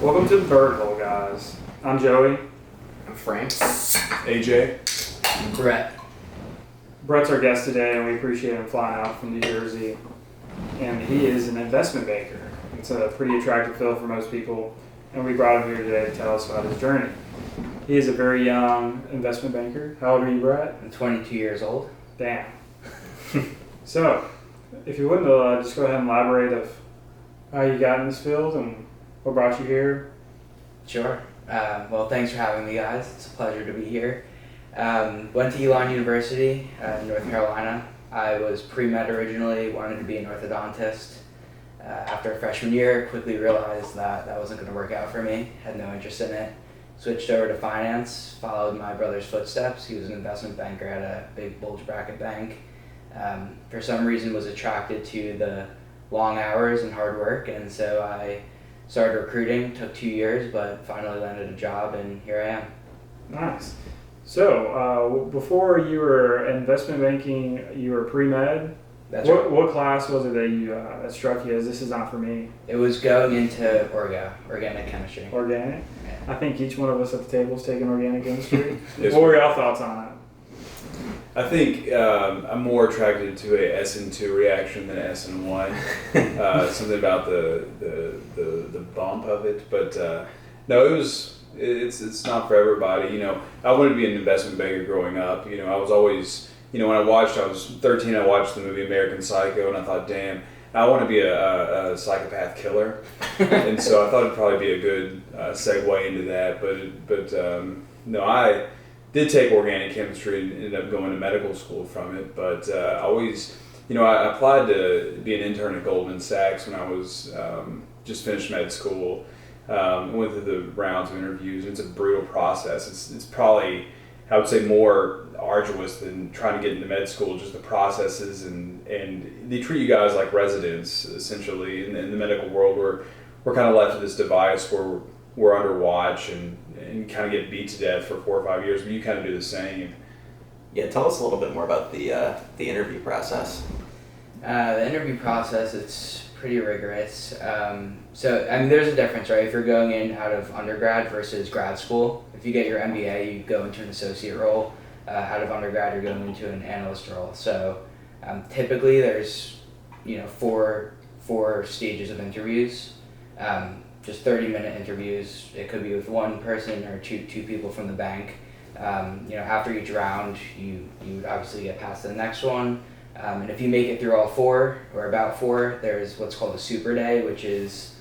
Welcome to the Bird Hole, guys. I'm Joey. I'm Frank. AJ. Brett. Brett's our guest today, and we appreciate him flying out from New Jersey. And he is an investment banker. It's a pretty attractive field for most people, and we brought him here today to tell us about his journey. He is a very young investment banker. How old are you, Brett? I'm 22 years old. Damn. So, if you wouldn't just go ahead and elaborate of how you got in this field and what brought you here. Sure. Well, thanks for having me, guys. It's a pleasure to be here. Went to Elon University in North Carolina. I was pre-med originally, wanted to be an orthodontist. After a freshman year, quickly realized that wasn't going to work out for me, had no interest in it. Switched over to finance, followed my brother's footsteps. He was an investment banker at a big bulge bracket bank. For some reason was attracted to the long hours and hard work, and so I started recruiting. Took 2 years, but finally landed a job, and here I am. Nice. So, before you were investment banking, you were pre-med. That's right. What class was it that you that struck you as this is not for me? It was going into organic chemistry. Organic? Yeah. I think each one of us at the table is taking organic chemistry. Yes, What were y'all thoughts on it? I think I'm more attracted to a SN2 reaction than SN1. Something about the bump of it, but no, it's not for everybody. You know, I wanted to be an investment banker growing up. You know, I was always, you know, when I was 13, I watched the movie American Psycho, and I thought, damn, I want to be a psychopath killer. And so I thought it'd probably be a good segue into that. But no, I did take organic chemistry and ended up going to medical school from it. But I always, you know, I applied to be an intern at Goldman Sachs when I was just finished med school. Went through the rounds of interviews. It's a brutal process. It's probably, I would say, more arduous than trying to get into med school. Just the processes and they treat you guys like residents essentially. In the medical world, we're kind of left to this device where we're under watch and kind of get beat to death for 4 or 5 years. But you kind of do the same. Yeah, tell us a little bit more about the interview process. The interview process, it's pretty rigorous. So, I mean, there's a difference, right? If you're going in out of undergrad versus grad school, if you get your MBA, you go into an associate role. Out of undergrad, you're going into an analyst role. So, typically, there's, you know, four stages of interviews. Just 30-minute interviews. It could be with one person or two people from the bank. You know, after each round, you would obviously get past the next one. And if you make it through all four, or about four, there's what's called a super day, which is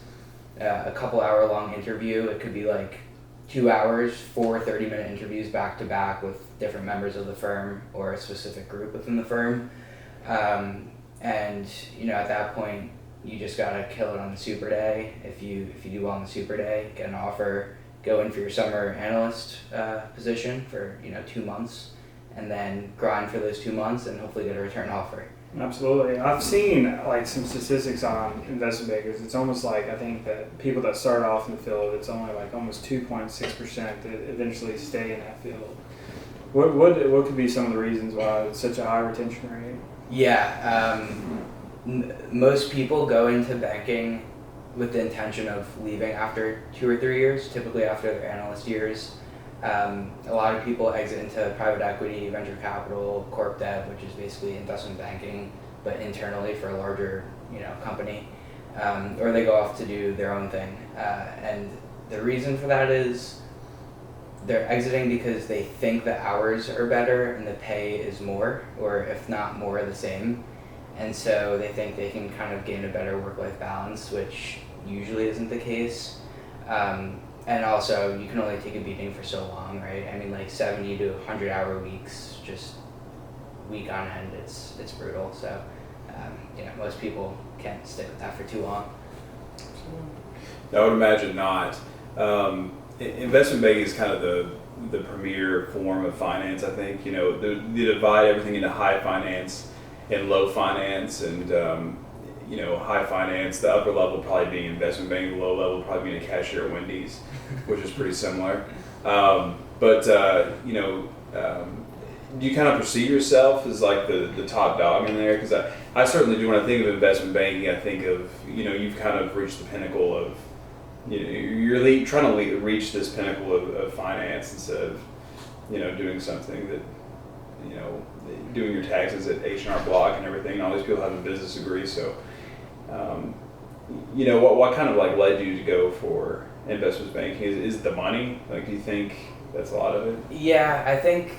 a couple hour long interview. It could be like 2 hours, 4 30-minute interviews back to back with different members of the firm or a specific group within the firm. And, you know, at that point, you just gotta kill it on the super day. If you do well on the super day, get an offer, go in for your summer analyst position for, you know, 2 months, and then grind for those 2 months and hopefully get a return offer. Absolutely. I've seen like some statistics on investment bankers. It's almost like, I think that people that start off in the field, it's only like almost 2.6% that eventually stay in that field. What could be some of the reasons why it's such a high retention rate? Yeah, most people go into banking with the intention of leaving after 2 or 3 years, typically after their analyst years. A lot of people exit into private equity, venture capital, corp dev, which is basically investment banking, but internally for a larger, you know, company, or they go off to do their own thing. And the reason for that is they're exiting because they think the hours are better and the pay is more, or if not more, the same. And so they think they can kind of gain a better work-life balance, which usually isn't the case. And also, you can only take a beating for so long, right? I mean, like 70 to 100-hour weeks, just week on end, it's brutal. So, you know, most people can't stick with that for too long. I would imagine not. Investment banking is kind of the premier form of finance, I think. You know, they divide everything into high finance and low finance, and you know, high finance, the upper level probably being investment banking, the low level probably being a cashier at Wendy's, which is pretty similar. But you know, do you kind of perceive yourself as like the top dog in there? Because I certainly do. When I think of investment banking, I think of, you know, you've kind of reached the pinnacle you're trying to reach this pinnacle of finance instead of doing something that doing your taxes at H&R Block and everything. And all these people have a business degree, so what kind of like led you to go for investment banking? Is it the money? Like, do you think that's a lot of it? Yeah, I think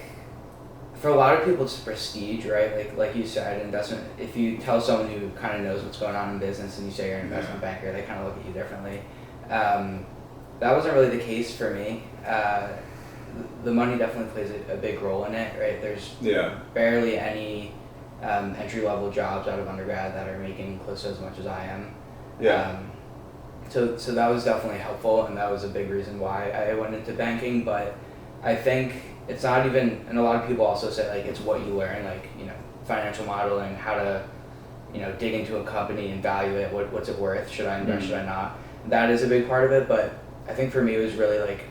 for a lot of people it's prestige, right? Like you said, investment. If you tell someone who kind of knows what's going on in business and you say you're an investment banker, they kind of look at you differently. That wasn't really the case for me. The money definitely plays a big role in it, right? There's barely any entry-level jobs out of undergrad that are making close to as much as I am. Yeah. So that was definitely helpful, and that was a big reason why I went into banking. But I think it's not even, and a lot of people also say like it's what you learn, like financial modeling, how to dig into a company and value it, what's it worth, should I invest, should I not. That is a big part of it, but I think for me it was really like,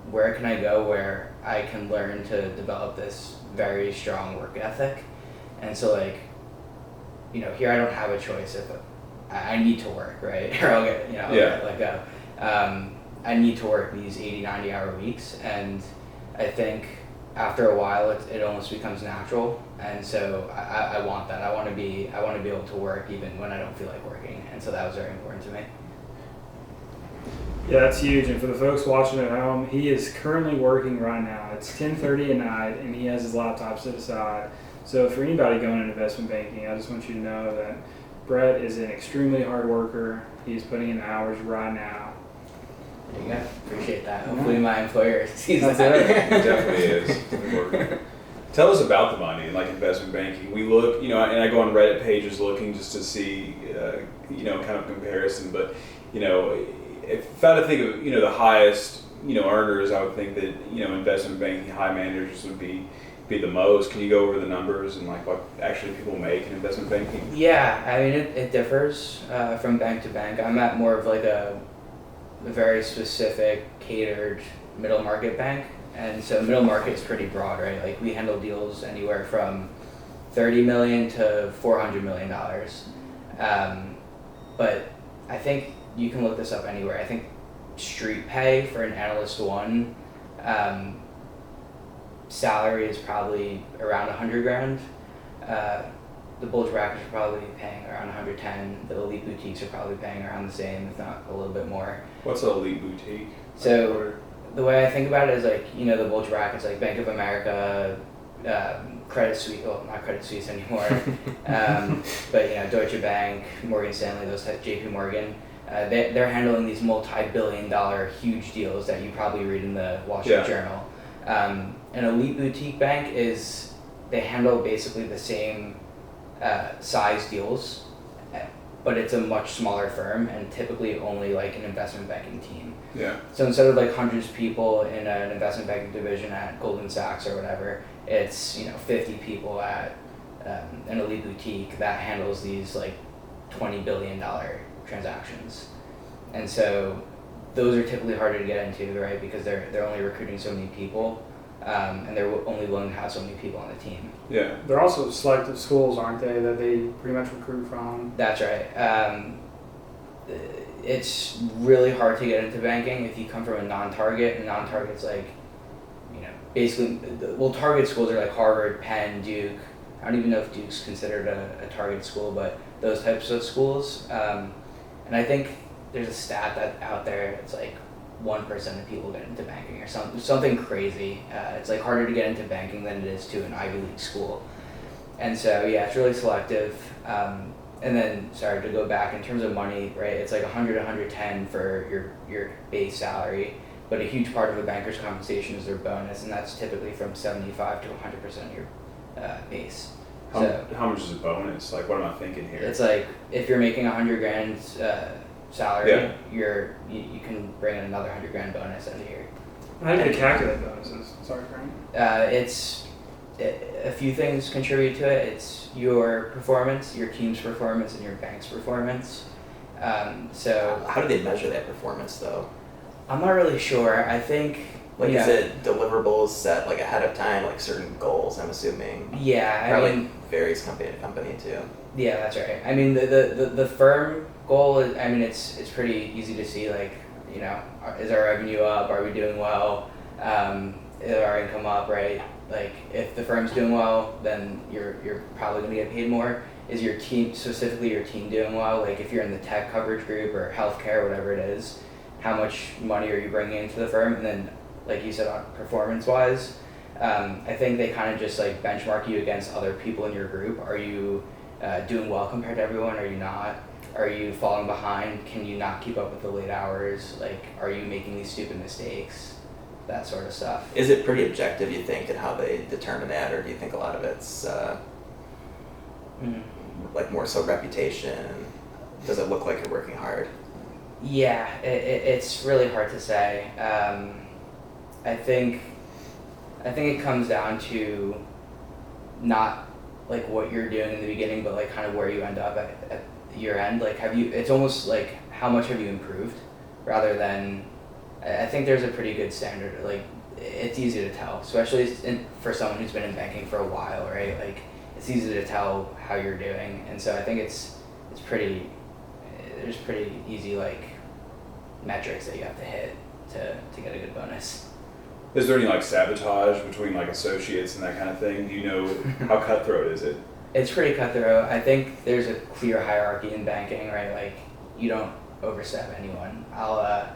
where can I go where I can learn to develop this very strong work ethic. And so like, here I don't have a choice. If I need to work, right? Or I'll get, let go. I need to work these 80, 90 hour weeks. And I think after a while, it almost becomes natural. And so I want that. I want to be able to work even when I don't feel like working. And so that was very important to me. Yeah, that's huge. And for the folks watching at home, he is currently working right now. It's 10:30 at night, and he has his laptop set aside. So for anybody going into investment banking, I just want you to know that Brett is an extremely hard worker. He's putting in the hours right now. There you go. Appreciate that. Hopefully my employer sees That's that. it. It definitely is. Tell us about the money in like investment banking. We look, and I go on Reddit pages looking just to see, kind of comparison. But, if I had to think of, the highest, earners, I would think that, investment banking high managers would be the most. Can you go over the numbers and like what actually people make in investment banking? Yeah, I mean it differs from bank to bank. I'm at more of like a very specific catered middle market bank, and so middle market's pretty broad, right? Like we handle deals anywhere from $30 million to $400 million. But I think you can look this up anywhere. I think street pay for an analyst one salary is probably around $100,000. The bulge brackets are probably paying around 110. The elite boutiques are probably paying around the same, if not a little bit more. What's an elite boutique? So the way I think about it is like, the bulge brackets, like Bank of America, Credit Suisse, well, not Credit Suisse anymore, but Deutsche Bank, Morgan Stanley, those types, JP Morgan. They're handling these multi-billion-dollar huge deals that you probably read in the Wall Street Journal. An elite boutique bank they handle basically the same size deals, but it's a much smaller firm and typically only like an investment banking team. Yeah. So instead of like hundreds of people in an investment banking division at Goldman Sachs or whatever, it's 50 people at an elite boutique that handles these like $20 billion transactions. And so those are typically harder to get into, right? Because they're only recruiting so many people, and they're only willing to have so many people on the team. Yeah. They're also selective schools, aren't they, that they pretty much recruit from? That's right. It's really hard to get into banking if you come from a non-target, and non-target's like, basically, target schools are like Harvard, Penn, Duke. I don't even know if Duke's considered a target school, but those types of schools. And I think there's a stat that out there, it's like 1% of people get into banking or something crazy. It's like harder to get into banking than it is to an Ivy League school. And so, yeah, it's really selective. And then, sorry, to go back, in terms of money, right, it's like 100, 110 for your base salary, but a huge part of a banker's compensation is their bonus, and that's typically from 75 to 100% of your base. How much is a bonus? Like, what am I thinking here? It's like, if you're making $100,000 salary, you can bring in another $100,000 bonus every year. How do you calculate bonuses? Sorry, Frank. A few things contribute to it. It's your performance, your team's performance, and your bank's performance. So how do they measure that performance though? I'm not really sure. I think is it deliverables set like ahead of time, like certain goals? I'm assuming. Yeah, probably varies company to company too. Yeah, that's right. I mean, the firm goal is, it's pretty easy to see. Like, is our revenue up? Are we doing well? Is our income up, right? Like, if the firm's doing well, then you're probably going to get paid more. Is your team, specifically your team, doing well? Like, if you're in the tech coverage group or healthcare, whatever it is, how much money are you bringing into the firm? And then, like you said, on performance-wise, I think they kind of just like benchmark you against other people in your group. Are you doing well compared to everyone? Are you not? Are you falling behind? Can you not keep up with the late hours? Like, are you making these stupid mistakes? That sort of stuff. Is it pretty objective, you think, in how they determine that, or do you think a lot of it's like more so reputation? Does it look like you're working hard? Yeah, it's really hard to say. I think it comes down to not like what you're doing in the beginning, but like kind of where you end up at your end. Like, it's almost like how much have you improved, rather than, I think there's a pretty good standard. Like, it's easy to tell, especially for someone who's been in banking for a while, right? Like, it's easy to tell how you're doing, and so I think there's pretty easy like metrics that you have to hit to get a good bonus. Is there any like sabotage between like associates and that kind of thing? Do you know how cutthroat is it? It's pretty cutthroat. I think there's a clear hierarchy in banking, right? Like, you don't overstep anyone. I'll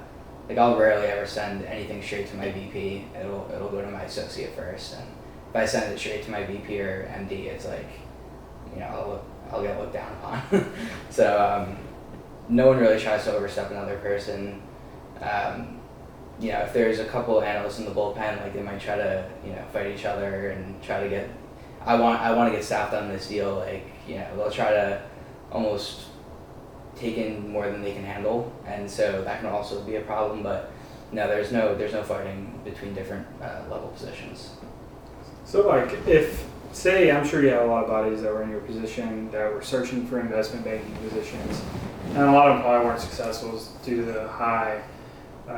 rarely ever send anything straight to my VP. It'll go to my associate first, and if I send it straight to my VP or MD, it's like, I'll get looked down upon. So no one really tries to overstep another person. If there's a couple of analysts in the bullpen, like, they might try to fight each other and try to get. I want to get staffed on this deal. Like, they'll try to almost take in more than they can handle, and so that can also be a problem. But no, there's no fighting between different level positions. So, like, say, I'm sure you have a lot of buddies that were in your position that were searching for investment banking positions, and a lot of them probably weren't successful due to the high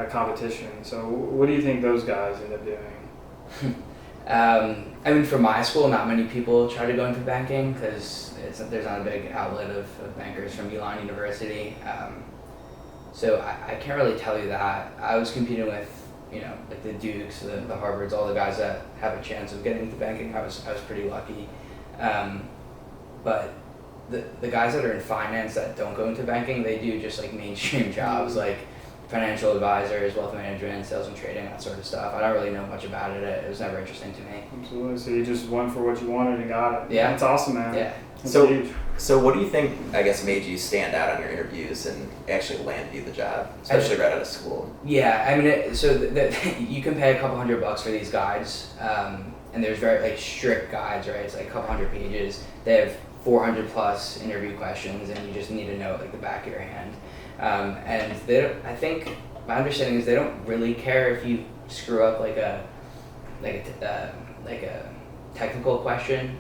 competition. So what do you think those guys end up doing? I mean, for my school, not many people try to go into banking because there's not a big outlet of bankers from Elon University. So I can't really tell you that. I was competing with, like the Dukes, the Harvards, all the guys that have a chance of getting into banking. I was pretty lucky. But the guys that are in finance that don't go into banking, they do just like mainstream jobs, like financial advisors, wealth management, sales and trading, that sort of stuff. I don't really know much about it. It was never interesting to me. Absolutely. So you just went for what you wanted and got it. Yeah. That's awesome, man. Yeah. That's So- huge. So what do you think, I guess, made you stand out on your interviews and actually land you the job, especially right out of school? Yeah, I mean, you can pay a couple $100 for these guides, and there's very like strict guides, right? It's like a couple 100 pages. They have 400 plus interview questions, and you just need to know it like the back of your hand. And they don't, I think my understanding is they don't really care if you screw up like a technical question,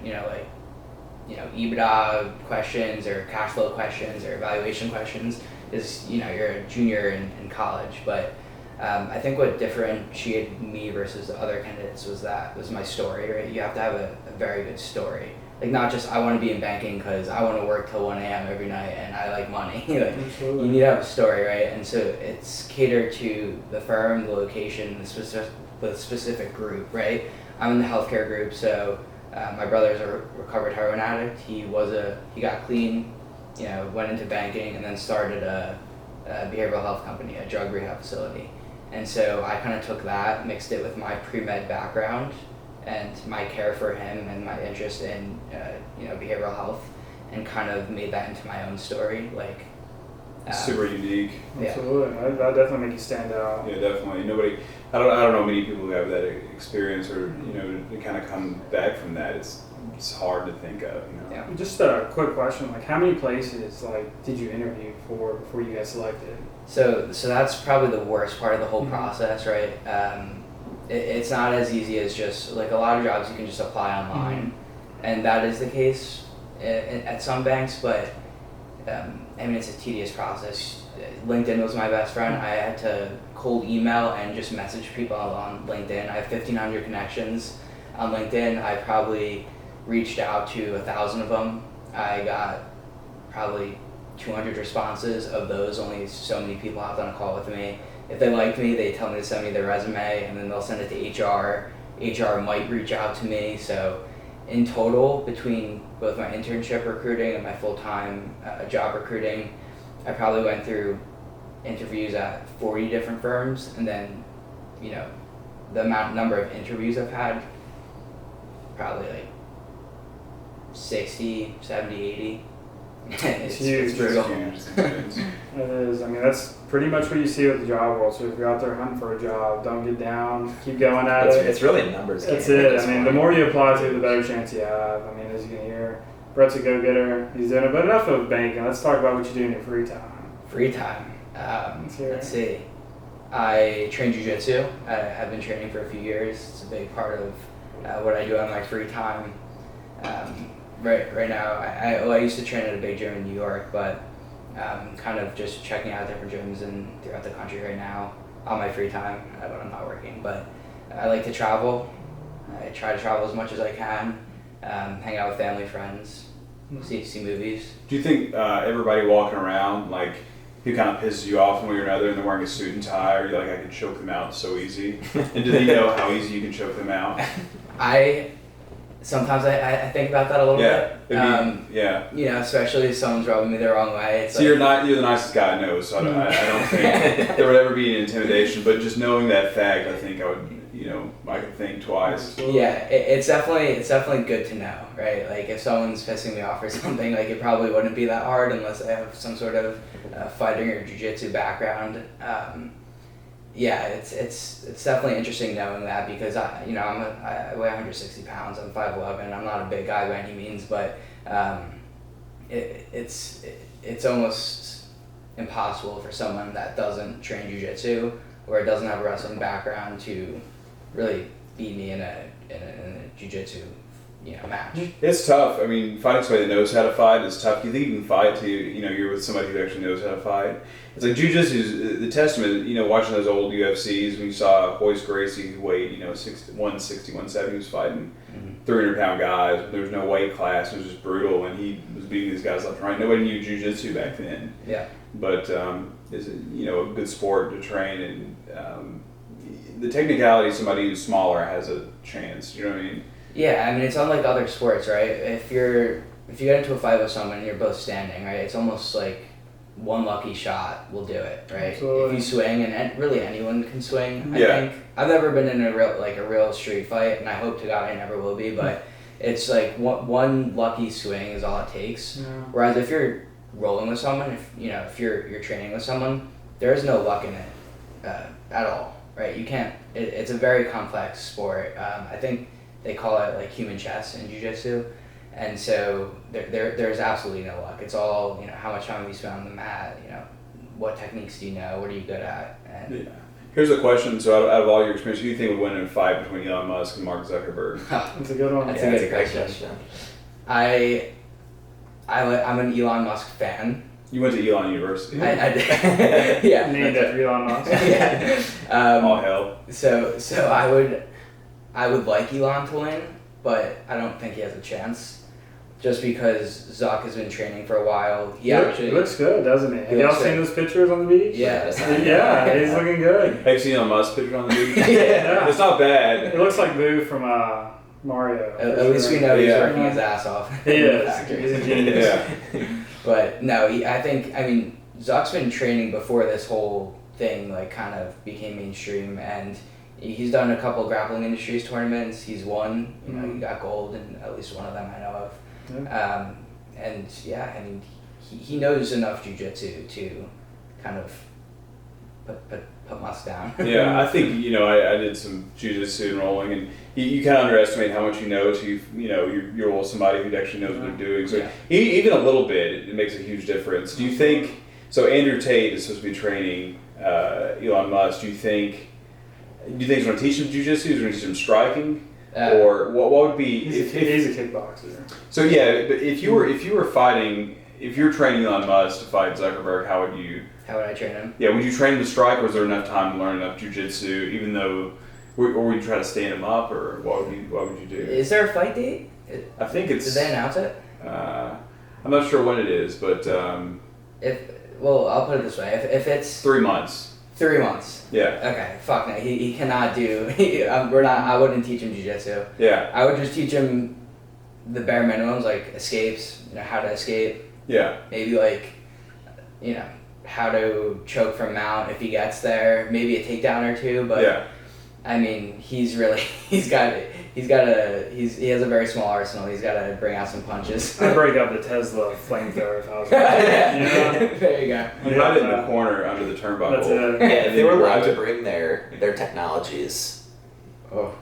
EBITDA questions or cash flow questions or evaluation questions, is you're a junior in college. But I think what differentiated me versus the other candidates was my story, right? You have to have a very good story. Like, not just I want to be in banking because I want to work till 1 a.m. every night and I like money. Like, you need to have a story, right? And so it's catered to the firm, the location, the specific group, right? I'm in the healthcare group, so my brother's a recovered heroin addict. He got clean, went into banking and then started a behavioral health company, a drug rehab facility. And so I kind of took that, mixed it with my pre-med background and my care for him and my interest in behavioral health, and kind of made that into my own story. Like, Super unique. Yeah. Absolutely. That definitely make you stand out. Yeah, definitely. I don't know many people who have that experience, or to kind of come back from that. It's hard to think of. Yeah. Just a quick question, like, how many places did you interview for before you got selected? So that's probably the worst part of the whole process, right? It's not as easy as just, like, a lot of jobs you can just apply online, and that is the case at some banks, but it's a tedious process. LinkedIn was my best friend. I had to cold email and just message people on LinkedIn. I have 1,500 connections on LinkedIn. I probably reached out to 1,000 of them. I got probably 200 responses. Of those, only so many people hopped on a call with me. if they like me, they tell me to send me their resume, and then they'll send it to HR. HR might reach out to me. So in total, between both my internship recruiting and my full-time job recruiting, I probably went through interviews at 40 different firms, and then, you know, the number of interviews I've had, probably like 60, 70, 80. It's huge. It's brutal. It is. I mean, that's pretty much what you see with the job world. So if you're out there hunting for a job, don't get down. Keep going at it. It's really a numbers game. That's at it. this I mean, point. the more you apply to, the better chance you have. I mean, as you can hear, Brett's a go-getter. He's doing it. But enough of banking. Let's talk about what you do in your free time. Free time. hear Let's see. I train jiu-jitsu. I've been training for a few years. It's a big part of what I do on my free time. Right now, I used to train at a big gym in New York, but kind of just checking out different gyms throughout the country right now on my free time when I'm not working. But I like to travel. I try to travel as much as I can, hang out with family, friends, see movies. Do you think everybody walking around, like, who kind of pisses you off one way or another and they're wearing a suit and tie, or you're like, I can choke them out so easy? And do they know how easy you can choke them out? Sometimes I think about that a little bit. Yeah. You know, especially if someone's rubbing me the wrong way. It's So you're the nicest guy I know, so I don't think there would ever be an intimidation. But just knowing that fact, I think I could think twice. Yeah, it's definitely good to know, right? Like if someone's pissing me off or something, like it probably wouldn't be that hard unless I have some sort of fighting or jiu-jitsu background. Yeah, it's definitely interesting knowing that, because I weigh 160 pounds. I'm 5'11". I'm not a big guy by any means, but it's almost impossible for someone that doesn't train jiu-jitsu or doesn't have a wrestling background to really beat me in a jiu-jitsu match. It's tough. I mean, fighting somebody that knows how to fight is tough. You think you can fight till you're with somebody who actually knows how to fight. It's like jiu-jitsu is the testament. Watching those old UFCs, when you saw Royce Gracie, who weighed 160, 170, he was fighting 300-pound guys. There was no weight class. It was just brutal, and he was beating these guys left and right. Nobody knew jiu-jitsu back then. Yeah. But it's a good sport to train, and the technicality, somebody who's smaller has a chance. You know what I mean? Yeah, I mean, it's unlike other sports, right? If you get into a fight with someone and you're both standing, right, it's almost like one lucky shot will do it, right? Absolutely. If you swing, and really anyone can swing, I Yeah. think. I've never been in a real street fight, and I hope to God I never will be, but it's like one lucky swing is all it takes. Yeah. Whereas if you're rolling with someone, if you're training with someone, there is no luck in it at all, right? You can't. It's a very complex sport. I think they call it like human chess in jiu-jitsu, and so there's absolutely no luck. It's all how much time have you spent on the mat, what techniques do you know, what are you good at, and Yeah. Here's a question. So out of all your experience, who do you think would win in a fight between Elon Musk and Mark Zuckerberg? That's a good one. That's Yeah, a that's good a great question. question. I'm an Elon Musk fan. You went to Elon University. I did. Yeah. Named that's after Elon Musk. right. Yeah. All hell. So I would like Elon to win, but I don't think he has a chance. Just because Zuck has been training for a while. He He looks good, doesn't he? Have y'all looks seen good. those pictures on the beach? Yeah. Yeah, he's looking good. Have you seen Elon Musk picture on the beach? Yeah. It's not bad. It looks like Boo from Mario. At least we know he's Yeah. working his ass off. He in the is. factory. He's a genius. Yeah. But no, I mean, Zuck's been training before this whole thing kind of became mainstream, and he's done a couple Grappling Industries tournaments. He's won. He got gold in at least one of them I know of. Yeah. And yeah, I mean, he knows enough jiu-jitsu to kind of put Musk down. Yeah, I think I did some jiu-jitsu and rolling, and you kind of underestimate how much you know till you're with somebody who actually knows what they're doing. So Yeah. even a little bit, it makes a huge difference. Do you think? So Andrew Tate is supposed to be training Elon Musk. Do you think he's going to teach him jiu-jitsu? Is he going to teach him striking? Or what would be? He's a kickboxer. So yeah, but if you were training Elon Musk to fight Zuckerberg, how would I train him? Yeah, would you train him to strike, or is there enough time to learn enough jiu-jitsu, even though, or would you try to stand him up, or what would you do? Is there a fight date? I think it's. Did they announce it? I'm not sure when it is, but I'll put it this way: if it's 3 months. 3 months. Yeah. Okay, fuck no. He cannot do. I wouldn't teach him jiu-jitsu. Yeah. I would just teach him the bare minimums, like escapes, how to escape. Yeah. Maybe like, how to choke from mount if he gets there. Maybe a takedown or two. But Yeah. I mean, he has a very small arsenal. He's got to bring out some punches. I'd break up the Tesla flamethrower if I was. There you go. You hide it in the corner under the turnbuckle. That's it. Yeah, if they were allowed to Right. bring their technologies, Oh.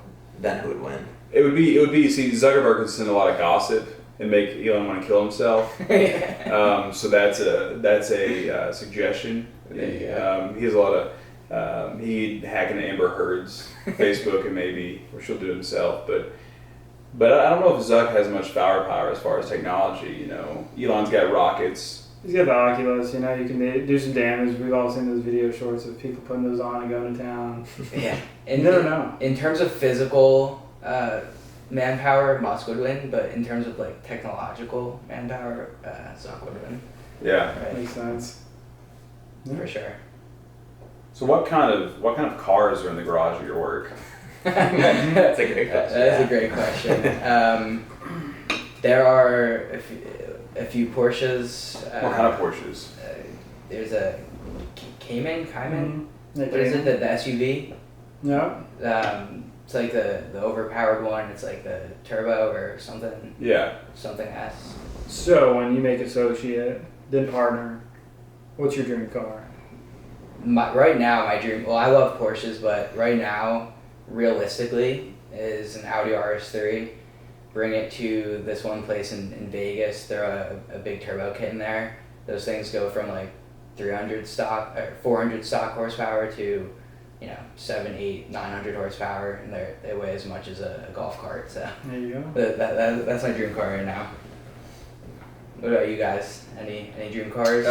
then who would win? It would be. See, Zuckerberg can send a lot of gossip and make Elon want to kill himself. So that's a suggestion. Yeah. He has a lot of. He'd hack into Amber Heard's Facebook and or she'll do it himself. But I don't know if Zuck has much firepower as far as technology. Elon's got rockets. He's got the Oculus, you can do some damage. We've all seen those video shorts of people putting those on and going to town. Yeah. You never know. In terms of physical manpower, Musk would win, but in terms of like technological manpower, Zuck would win. Yeah. Right. Makes sense. For sure. So what kind of cars are in the garage at your work? That's a great question. That is a great question. There are a few Porsches. What kind of Porsches? There's a Cayman. Mm-hmm. What is it? The SUV. Yeah. It's like the overpowered one. It's like the turbo or something. Yeah. Something S. So when you make associate, then partner, what's your dream car? Right now, my dream. Well, I love Porsches, but right now, realistically, is an Audi RS3. Bring it to this one place in Vegas. Throw a big turbo kit in there. Those things go from like 400 stock horsepower to 7, 8, 900 horsepower, and they weigh as much as a golf cart. So There you go. that's my dream car right now. What about you guys? Any dream cars?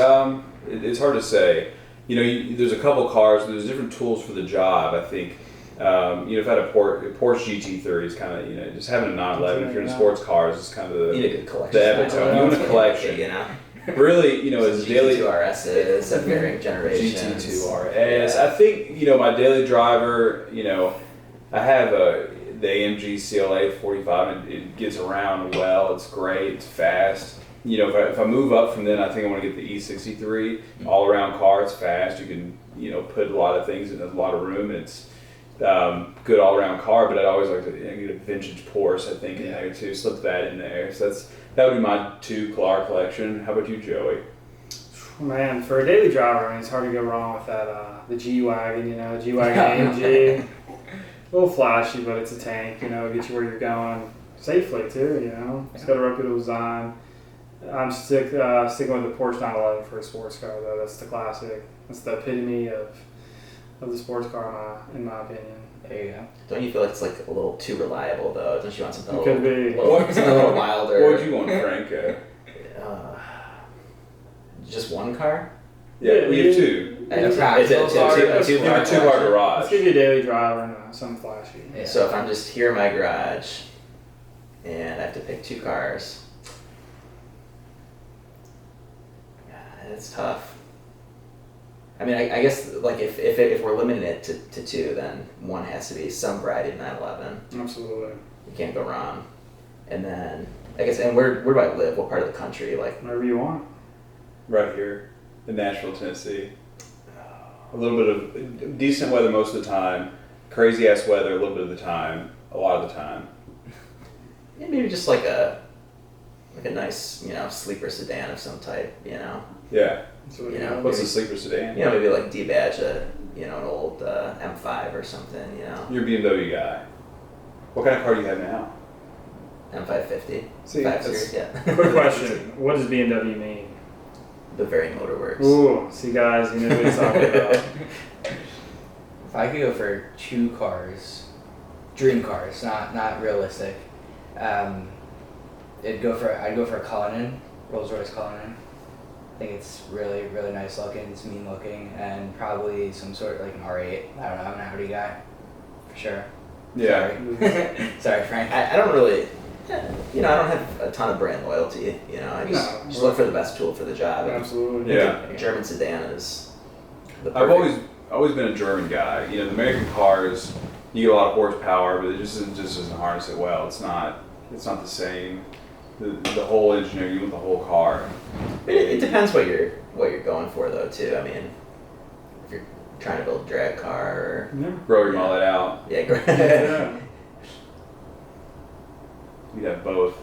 It's hard to say. There's a couple cars. There's different tools for the job. I think. If I had a Porsche GT3, it's kind of just having a 911. If you're in sports cars, it's kind of You need a good collection. the epitome. You want a collection. Really, as a daily GT2 RSs of varying generations. GT2 RS. I think my daily driver. I have the AMG CLA 45, and it gets around well. It's great. It's fast. If I move up from then, I think I want to get the E63 all around car. It's fast. You can put a lot of things in a lot of room, and it's good all around car. But I'd always like to get a vintage Porsche. I think in there too. Slip that in there. So that would be my 2 car collection. How about you, Joey? Man, for a daily driver, it's hard to go wrong with that. The G-Wagon, G-Wagon AMG. A little flashy, but it's a tank. It gets you where you're going safely too. It's got a reputable design. I'm sticking with the Porsche 911 for a sports car though. That's the classic. That's the epitome of the sports car in my opinion. There you go. Don't you feel like it's like a little too reliable though? Don't you want something It could be. something a little wilder? What would you want, Frank? Just one car? Yeah, we have 2. And a It's practical car. You have a 2-car garage. Let's give you a daily driver and something flashy. Yeah. So if I'm just here in my garage and I have to pick 2 cars, it's tough. I mean, I guess like if we're limiting it to 2, then one has to be some variety of 911. Absolutely. You can't go wrong. And then I guess, and where do I live? What part of the country? Like Whatever you want. Right here in Nashville, Tennessee. A little bit of decent weather most of the time, crazy ass weather a little bit of the time, a lot of the time. yeah, maybe just like a nice sleeper sedan of some type. Yeah. So, What's the sleeper sedan? Maybe like D-badge an old M5 or something. You're a BMW guy. What kind of car do you have now? M550. See, 5 that's- Series, yeah. Quick question. What does BMW mean? Bavarian Motor Works. Ooh, see guys, you know what he's talking about. If I could go for 2 cars, dream cars, not realistic, I'd go for a Cullinan, Rolls-Royce Cullinan. I think it's really, really nice looking. It's mean looking, and probably some sort of like an R8. I don't know. I'm an Audi guy, for sure. Yeah. Sorry, Sorry, Frank. I don't really, I don't have a ton of brand loyalty. I just look for the best tool for the job. And Absolutely. Yeah. German sedan is the I've perfect always been a German guy. You know, the American cars, you get a lot of horsepower, but it just doesn't harness it well. It's not the same. The whole engineering, you want the whole car. It depends what you're going for though too. I mean, if you're trying to build a drag car or Grow your mullet out. yeah, Yeah. You have both.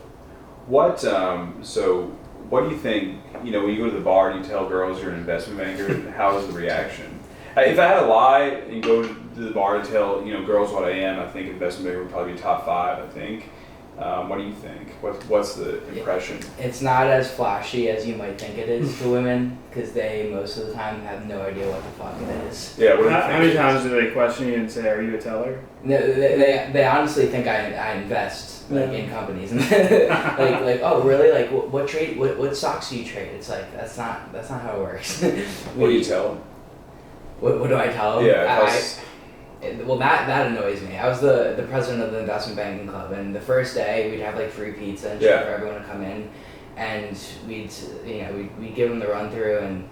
What so what do you think, you know, when you go to the bar and you tell girls you're an investment banker, how is the reaction? If I had to lie and go to the bar and tell, you know, girls what I am, I think investment banker would probably be top 5, I think. What do you think? What's the impression? It's not as flashy as you might think it is to women, because they most of the time have no idea what the fuck it is. Yeah, what do you How think? many times do they question you and say, "Are you a teller?" No, they honestly think I invest like in companies, like oh really, like what trade, what stocks do you trade? It's like that's not how it works. What do you tell them? What do I tell them? Yeah, Well, that annoys me. I was the president of the investment banking club, and the first day we'd have like free pizza and shit Yeah. for everyone to come in, and we'd give them the run through, and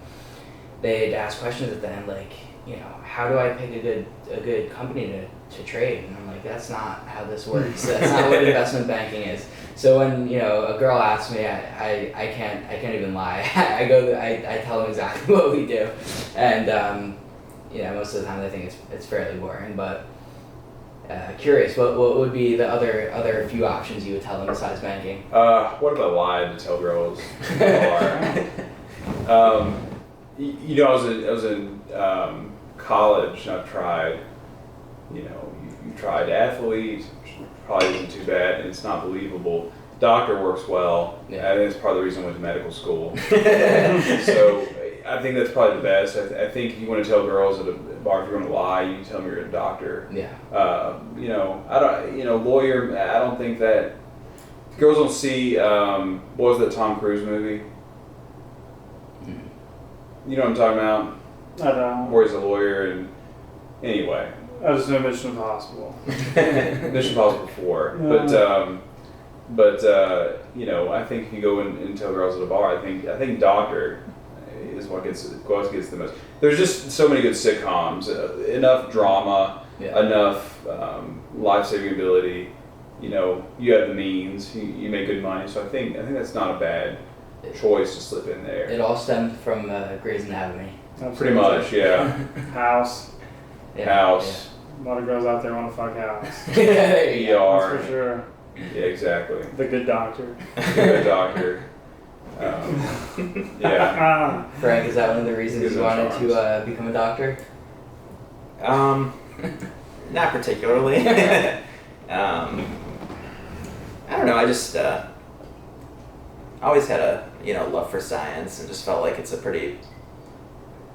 they'd ask questions at the end like, you know, how do I pick a good company to trade? And I'm like, that's not how this works. That's not what investment banking is. So when, you know, a girl asks me, I can't even lie. I tell them exactly what we do, and you know, most of the time they think it's fairly boring, but curious, what would be the other few options you would tell them besides banking? What if I lied to tell girls? Or, you know, I was in college and I've tried, you know, you tried athlete, which probably isn't too bad, and it's not believable. Doctor works well, Yeah. and it's part of the reason I went to medical school. So I think that's probably the best. I think you want to tell girls at a bar, if you're going to lie, you tell them you're a doctor. Yeah. You know, lawyer. I don't think that girls don't see. What was that Tom Cruise movie? You know what I'm talking about? I don't. Where he's a lawyer, and anyway, I just know Mission Impossible. Mission Impossible 4. Yeah. But you know, I think if you go and tell girls at a bar, I think doctor is what gets the most. There's just so many good sitcoms, enough drama, Yeah. enough life-saving ability. You know, you have the means, you make good money, so I think that's not a bad choice to slip in there. It all stemmed from Grey's Anatomy. Pretty much, yeah. House. House, A lot of girls out there want to fuck House. There you go. ER, That's for sure. yeah, exactly. The Good Doctor. Good doctor. Yeah. Frank, is that one of the reasons Gives you them wanted charms. to become a doctor? Not particularly. I don't know. I just always had a love for science and just felt like it's a pretty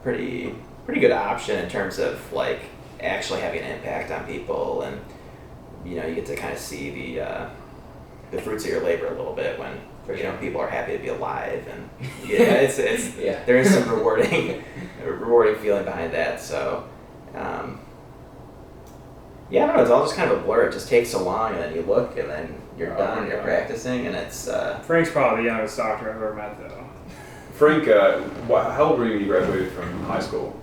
good option in terms of like actually having an impact on people, and you get to kind of see the fruits of your labor a little bit when people are happy to be alive, and it's Yeah. there is some rewarding feeling behind that. So I don't know, it's all just kind of a blur. It just takes so long, and then you look, and then you're done, and you're practicing, and it's Frank's probably the youngest doctor I've ever met, though. Frank, how old were you when you graduated from high school?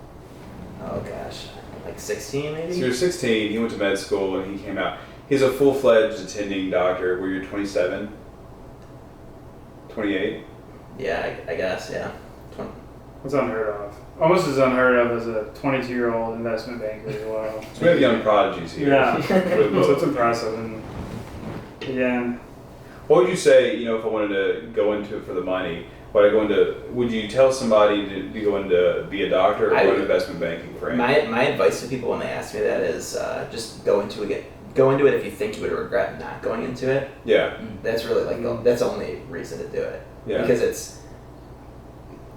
oh gosh, like 16 maybe. So you're 16, he went to med school and he came out. He's a full-fledged attending doctor where you're 27, 28. Yeah, I guess, yeah. It's unheard of. Almost as unheard of as a 22-year-old investment banker as well. So we have young prodigies here. Yeah. With So both. it's impressive. And again, What would you say, if I wanted to go into it for the money, would you tell somebody to go into be a doctor or I go would- into investment banking, Frank? My advice to people when they ask me that is just go into it if you think you would regret not going into it. Yeah, That's really that's the only reason to do it. yeah. Because it's,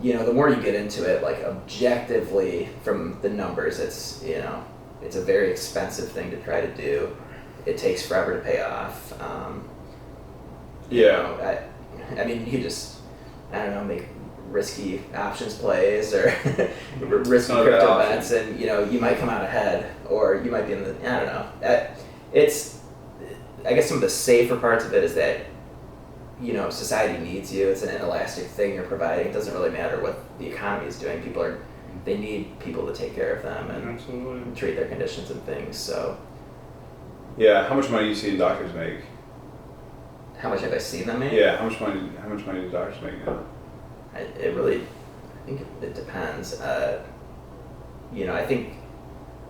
the more you get into it, like objectively from the numbers, it's a very expensive thing to try to do. It takes forever to pay off. Yeah. I mean, you could just, I don't know, make risky options plays or risky not a bad crypto option. bets, and you might come out ahead, or you might be in the, I don't know. It's, I guess some of the safer parts of it is that society needs you. It's an inelastic thing you're providing. It doesn't really matter what the economy is doing. People are they need people to take care of them and Absolutely. treat their conditions and things. So, Yeah, how much money do you see doctors make? how much have I seen them make? Yeah, how much money do doctors make now? I think it depends. I think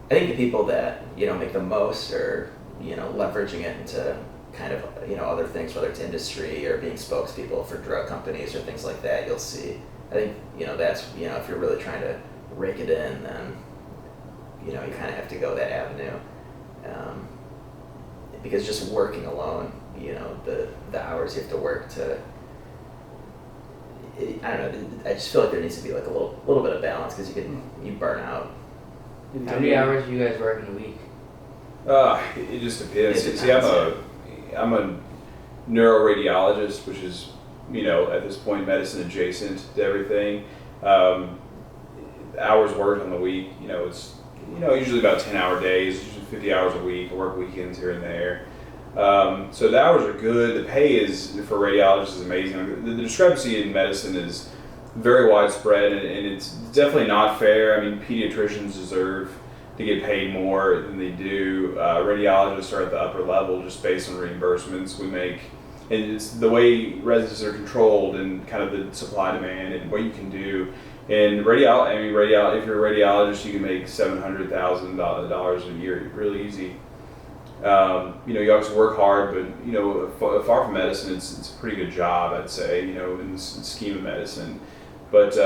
the people that make the most are leveraging it into kind of other things, whether it's industry or being spokespeople for drug companies or things like that. You'll see. I think that's if you're really trying to rake it in, then you kind of have to go that avenue, because just working alone, the hours you have to work to. I don't know. I just feel like there needs to be like a little bit of balance, because you burn out. How many hours do you guys work in a week? It just depends. It See, depends, I'm a neuroradiologist, which is at this point medicine adjacent to everything. Hours worked on the week, it's usually about 10-hour days, usually 50 hours a week. I work weekends here and there. So the hours are good. The pay is for radiologists is amazing. The discrepancy in medicine is very widespread, and it's definitely not fair. I mean, pediatricians deserve to get paid more than they do. Radiologists are at the upper level just based on reimbursements we make, and it's the way residencies are controlled and kind of the supply demand and what you can do. And if you're a radiologist, you can make $700,000 a year really easy. You obviously work hard, but far from medicine, it's a pretty good job, I'd say, in the scheme of medicine. But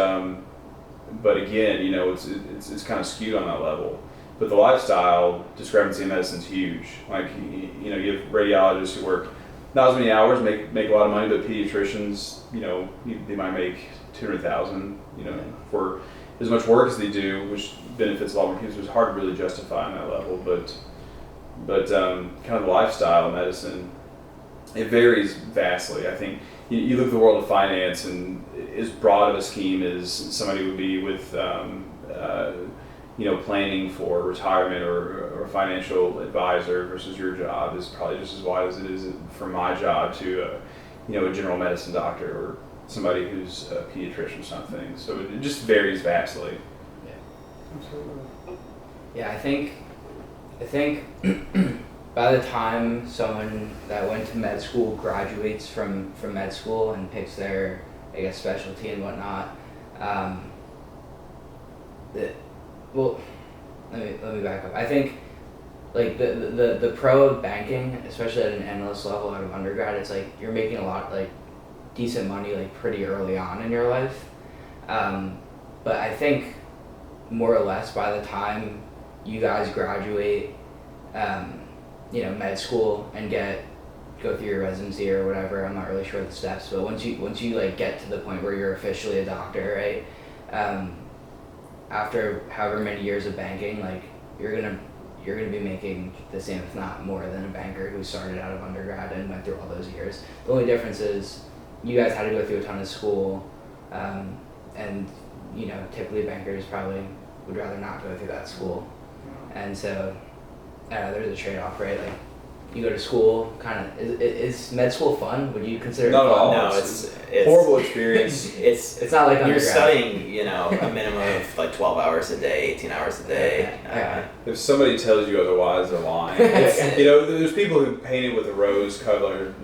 again, it's kind of skewed on that level. But the lifestyle discrepancy in medicine is huge. Like, you have radiologists who work not as many hours, make a lot of money, but pediatricians, they might make $200,000, for as much work as they do, which benefits a lot more people. So it's hard to really justify on that level. But kind of the lifestyle of medicine, it varies vastly. I think you look at the world of finance, and as broad of a scheme as somebody would be with planning for retirement or a financial advisor versus your job is probably just as wide as it is from my job to a general medicine doctor or somebody who's a pediatrician or something. So it just varies vastly. Absolutely. Yeah, I think by the time someone that went to med school graduates from med school and picks their, I guess, specialty and whatnot, let me back up. I think like the pro of banking, especially at an analyst level out of undergrad, it's like you're making a lot, like decent money, like pretty early on in your life. But I think more or less by the time you guys graduate, med school and go through your residency or whatever, I'm not really sure the steps, but once you like get to the point where you're officially a doctor, right? After however many years of banking, like you're gonna be making the same, if not more, than a banker who started out of undergrad and went through all those years. The only difference is you guys had to go through a ton of school, and typically bankers probably would rather not go through that school, and so there's a trade-off, right? Like you go to school, kind of is med school fun? Would you consider it Not at fun? all. No, it's horrible experience. It's not like you're undergrad. studying, a minimum of like 12 hours a day, 18 hours a day. Yeah. If somebody tells you otherwise, they're lying. There's people who paint it with a rose-colored,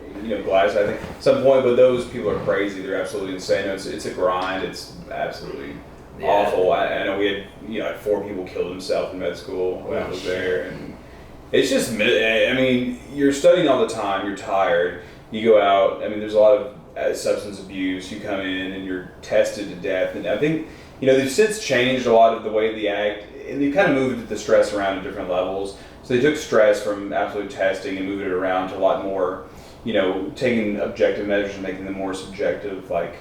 glass. I think at some point, but those people are crazy. They're absolutely insane. It's a grind. It's absolutely awful. I know we had 4 people killed themselves in med school when I was there, and it's just. I mean, you're studying all the time. You're tired. You go out. I mean, there's a lot of substance abuse. You come in and you're tested to death. And I think they've since changed a lot of the way they act, and they've kind of moved the stress around at different levels. So they took stress from absolute testing and moved it around to a lot more. Taking objective measures and making them more subjective, like,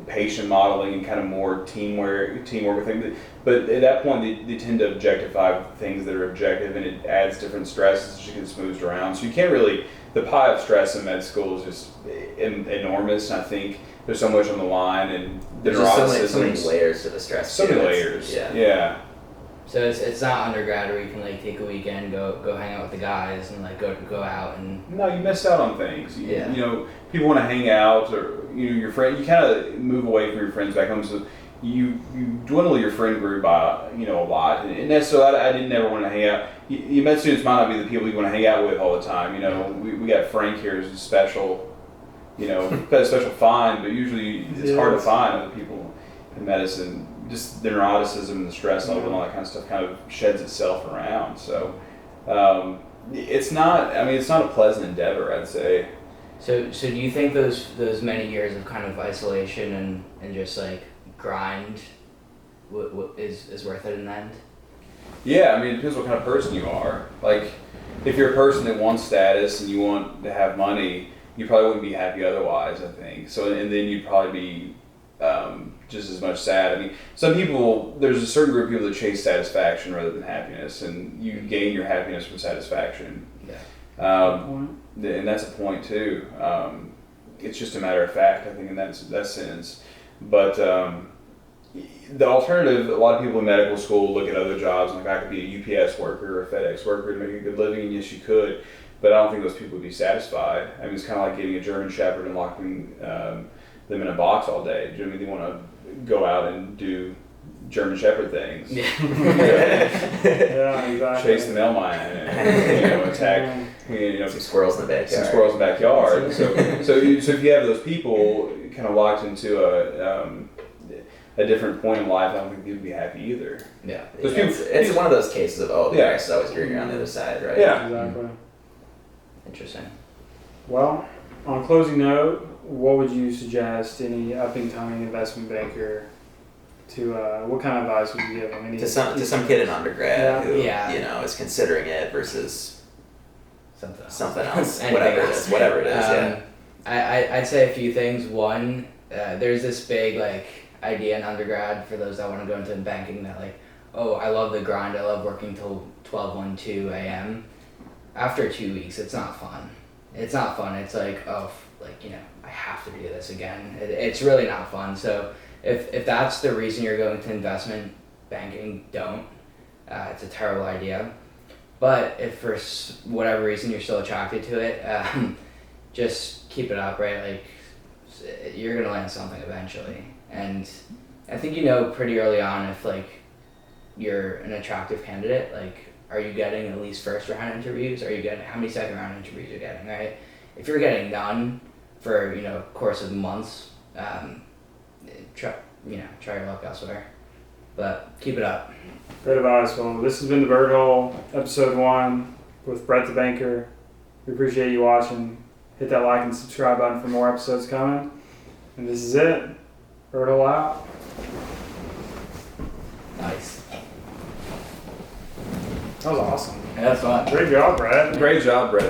patient modeling and kind of more teamwork with things. But at that point, they tend to objectify things that are objective, and it adds different stresses as it gets smoothed around. So you can't really, the pie of stress in med school is just enormous, and I think there's so much on the line, and the There's just neurotic so many systems, layers to the stress. so too. many It's- layers. Yeah. Yeah. So it's not undergrad where you can like take a weekend, go hang out with the guys and like go out and No, you miss out on things. Yeah. People want to hang out, or your friend. You kind of move away from your friends back home. So you dwindle your friend group by a lot, and so I didn't ever want to hang out. You med students might not be the people you want to hang out with all the time. We got Frank here as a special, special find, but usually it's hard to find other people in medicine. Just the neuroticism and the stress level and all that kind of stuff kind of sheds itself around. So it's not a pleasant endeavor, I'd say. So do you think those many years of kind of isolation and just like grind is worth it in the end? Yeah, it depends what kind of person you are. Like, if you're a person that wants status and you want to have money, you probably wouldn't be happy otherwise, I think. So, and then you'd probably be just as much sad. Some people, there's a certain group of people that chase satisfaction rather than happiness, and you gain your happiness from satisfaction. Yeah. And that's a point too. It's just a matter of fact, I think, in that sense. But the alternative, a lot of people in medical school look at other jobs and like, I could be a UPS worker or a FedEx worker and make a good living, and yes, you could. But I don't think those people would be satisfied. It's kind of like getting a German Shepherd and locking them in a box all day. Do you know what I mean? They want to go out and do German Shepherd things. Yeah. Yeah, exactly. Chase the mailman and attack Some squirrels in the backyard. some squirrels in the backyard. So if you have those people kind of locked into a different point in life, I don't think people would be happy either. Yeah. Those It's one of those cases of the Yeah. grass is always greener on the other side, right? Yeah. Exactly. Interesting. Well, on a closing note, what would you suggest any up and coming investment banker to? What kind of advice would you give them? To some kid in undergrad who Yeah. is considering it versus something else, Anything whatever it is. Yeah. I'd say a few things. One, there's this big idea in undergrad for those that want to go into banking that I love the grind. I love working till 12, 1, 2 a.m. After 2 weeks, it's not fun. It's not fun. It's I have to do this again. It's really not fun. So if that's the reason you're going to investment banking, don't. It's a terrible idea. But if for whatever reason you're still attracted to it, just keep it up, right? You're gonna land something eventually. And I think pretty early on if you're an attractive candidate. Are you getting at least first round interviews? Are you getting how many second round interviews you're getting, right? If you're getting none for course of months, try your luck elsewhere. But keep it up. Great advice. Well, this has been the Bird Hole, episode 1 with Brett the Banker. We appreciate you watching. Hit that like and subscribe button for more episodes coming. And this is it. Bird Hole out. Nice. That was awesome. Yeah, that's fun. Great job, Brett. Great job, Brett.